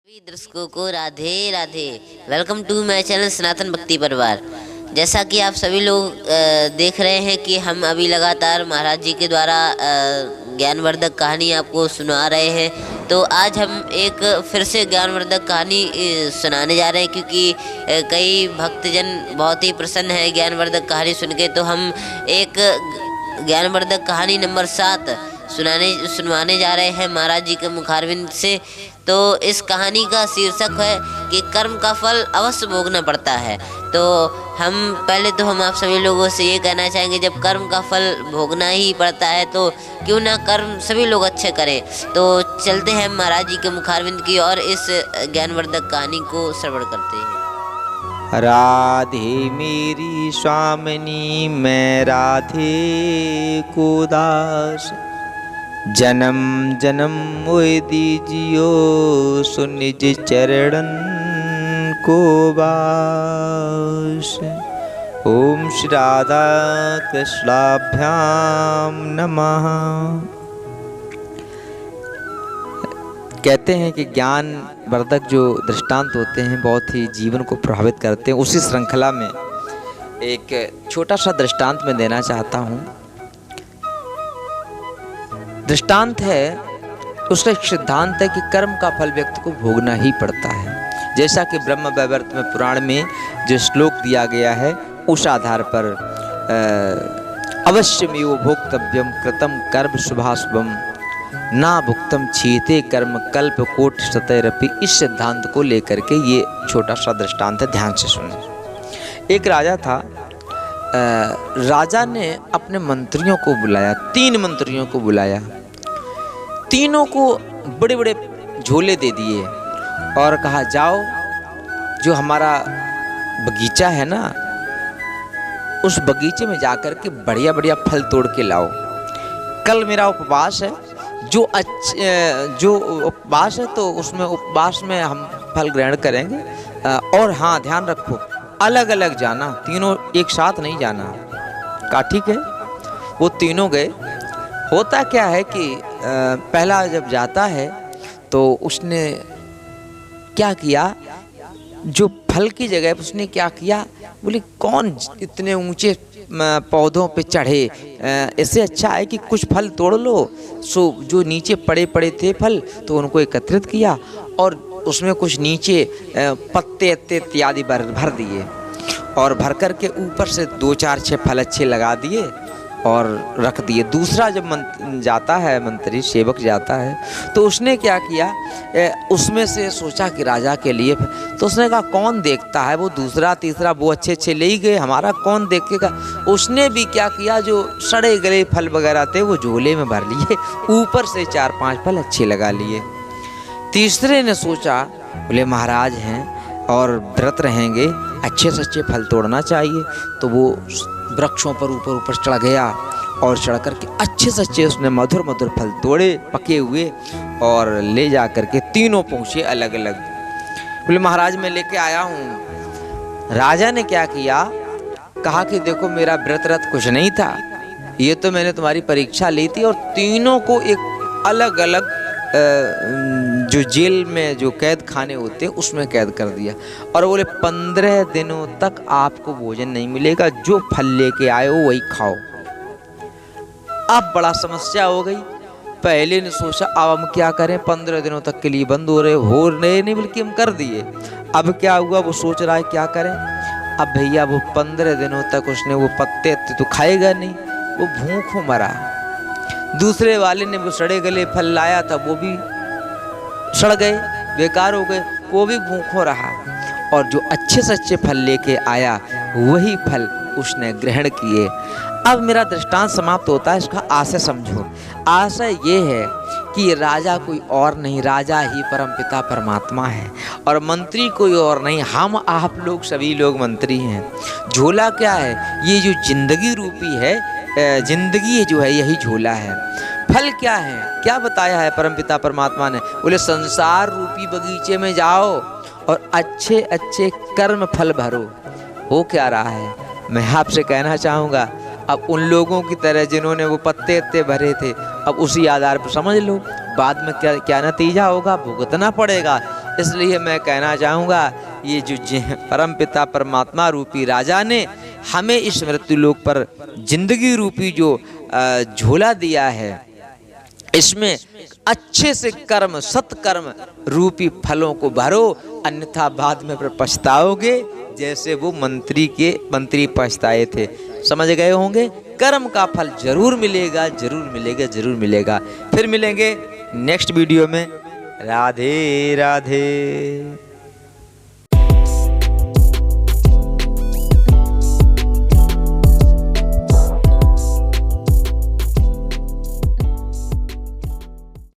सभी दर्शकों को Radhe Radhe. Welcome to my channel Sanatan Bhakti Parivar. जैसा कि आप सभी लोग देख रहे हैं कि हम अभी लगातार महाराज जी के द्वारा ज्ञानवर्धक कहानी आपको सुना रहे हैं। तो आज हम एक फिर से ज्ञानवर्धक कहानी सुनाने जा रहे हैं, क्योंकि कई भक्तजन बहुत ही प्रसन्न है ज्ञानवर्धक कहानी सुन के। तो हम एक ज्ञानवर्धक कहानी नंबर 7 सुनवाने जा रहे हैं महाराज जी के मुखारविंद से। तो इस कहानी का शीर्षक है कि कर्म का फल अवश्य भोगना पड़ता है। तो हम आप सभी लोगों से ये कहना चाहेंगे, जब कर्म का फल भोगना ही पड़ता है तो क्यों ना कर्म सभी लोग अच्छे करें। तो चलते हैं महाराज जी के मुखारविंद की और इस ज्ञानवर्धक कहानी को श्रवण करते हैं। राधे मेरी स्वामिनी मैं राधे को दास, जन्म जन्म मोहि दीजियो सुन निज चरणन को वास। ओम श्री राधा कृष्णाभ्याम नमः। कहते हैं कि ज्ञान वर्धक जो दृष्टांत होते हैं बहुत ही जीवन को प्रभावित करते हैं। उसी श्रृंखला में एक छोटा सा दृष्टांत मैं देना चाहता हूँ। दृष्टांत है, उसका एक सिद्धांत है कि कर्म का फल व्यक्ति को भोगना ही पड़ता है। जैसा कि ब्रह्म वैवर्त में पुराण में जो श्लोक दिया गया है, उस आधार पर अवश्यमेव भोक्तव्यम कृतम कर्म शुभाशुभम ना भुक्तम छीते कर्म कल्प कोट शतैरपि। इस सिद्धांत को लेकर के ये छोटा सा दृष्टांत है, ध्यान से सुनिए। एक राजा था। राजा ने अपने मंत्रियों को बुलाया, 3 मंत्रियों को बुलाया। तीनों को बड़े बड़े झोले दे दिए और कहा, जाओ जो हमारा बगीचा है ना, उस बगीचे में जाकर के बढ़िया बढ़िया फल तोड़ के लाओ। कल मेरा उपवास है, जो उपवास है तो उसमें उपवास में हम फल ग्रहण करेंगे। और हाँ, ध्यान रखो अलग अलग जाना, तीनों एक साथ नहीं जाना। कहा ठीक है। वो तीनों गए। होता क्या है कि पहला जब जाता है तो उसने क्या किया, जो फल की जगह उसने क्या किया, बोले कौन इतने ऊंचे पौधों पे चढ़े, इससे अच्छा है कि कुछ फल तोड़ लो। सो जो नीचे पड़े पड़े थे फल तो उनको एकत्रित किया और उसमें कुछ नीचे पत्ते इत्यादि भर दिए और भर कर के ऊपर से 2 4 6 फल अच्छे लगा दिए और रख दिए। दूसरा जब जाता है, मंत्री सेवक जाता है, तो उसने क्या किया, उसमें से सोचा कि राजा के लिए, तो उसने कहा कौन देखता है, वो दूसरा तीसरा वो अच्छे अच्छे ले ही गए, हमारा कौन देखेगा। उसने भी क्या किया, जो सड़े गले फल वगैरह थे वो झोले में भर लिए, ऊपर से 4 5 फल अच्छे लगा लिए। तीसरे ने सोचा, बोले महाराज हैं और व्रत रहेंगे, अच्छे से अच्छे फल तोड़ना चाहिए। तो वो वृक्षों पर ऊपर चढ़ गया और चढ़ कर के अच्छे से अच्छे उसने मधुर मधुर फल तोड़े पके हुए और ले जा कर के तीनों पहुँचे अलग अलग। बोले महाराज मैं लेके आया हूँ। राजा ने क्या किया, कहा कि देखो मेरा व्रत कुछ नहीं था, ये तो मैंने तुम्हारी परीक्षा ली थी और तीनों को एक अलग अलग जो जेल में जो कैद खाने होते हैं उसमें कैद कर दिया। और बोले 15 दिनों तक आपको भोजन नहीं मिलेगा, जो फल लेके आए हो वही खाओ। अब बड़ा समस्या हो गई। पहले ने सोचा अब हम क्या करें, 15 दिनों तक के लिए बंद हो रहे नहीं बल्कि हम कर दिए। अब क्या हुआ, वो सोच रहा है क्या करें। अब भैया वो 15 दिनों तक उसने वो पत्ते तो खाएगा नहीं, वो भूखों मरा। दूसरे वाले ने वो सड़े गले फल लाया था, वो भी सड़ गए, बेकार हो गए, वो भी भूखों रहा। और जो अच्छे से अच्छे फल लेके आया वही फल उसने ग्रहण किए। अब मेरा दृष्टांत समाप्त होता है, इसका आशय समझो। आशय ये है कि राजा कोई और नहीं, राजा ही परमपिता परमात्मा है और मंत्री कोई और नहीं, हम आप लोग सभी लोग मंत्री हैं। झोला क्या है, ये जो जिंदगी रूपी है, जिंदगी जो है यही झोला है। फल क्या है, क्या बताया है परमपिता परमात्मा ने, बोले संसार रूपी बगीचे में जाओ और अच्छे अच्छे कर्म फल भरो। हो क्या रहा है, मैं आपसे कहना चाहूँगा, अब उन लोगों की तरह जिन्होंने वो पत्ते भरे थे, अब उसी आधार पर समझ लो बाद में क्या क्या नतीजा होगा, भुगतना पड़ेगा। इसलिए मैं कहना चाहूँगा ये जो परम पिता परमात्मा रूपी राजा ने हमें इस मृत्यु लोक पर जिंदगी रूपी जो झोला दिया है, इसमें अच्छे से कर्म सत्कर्म रूपी फलों को भरो, अन्यथा बाद में फिर पछताओगे जैसे वो मंत्री पछताए थे। समझ गए होंगे। कर्म का फल जरूर मिलेगा, जरूर मिलेगा, जरूर मिलेगा। फिर मिलेंगे नेक्स्ट वीडियो में। राधे राधे।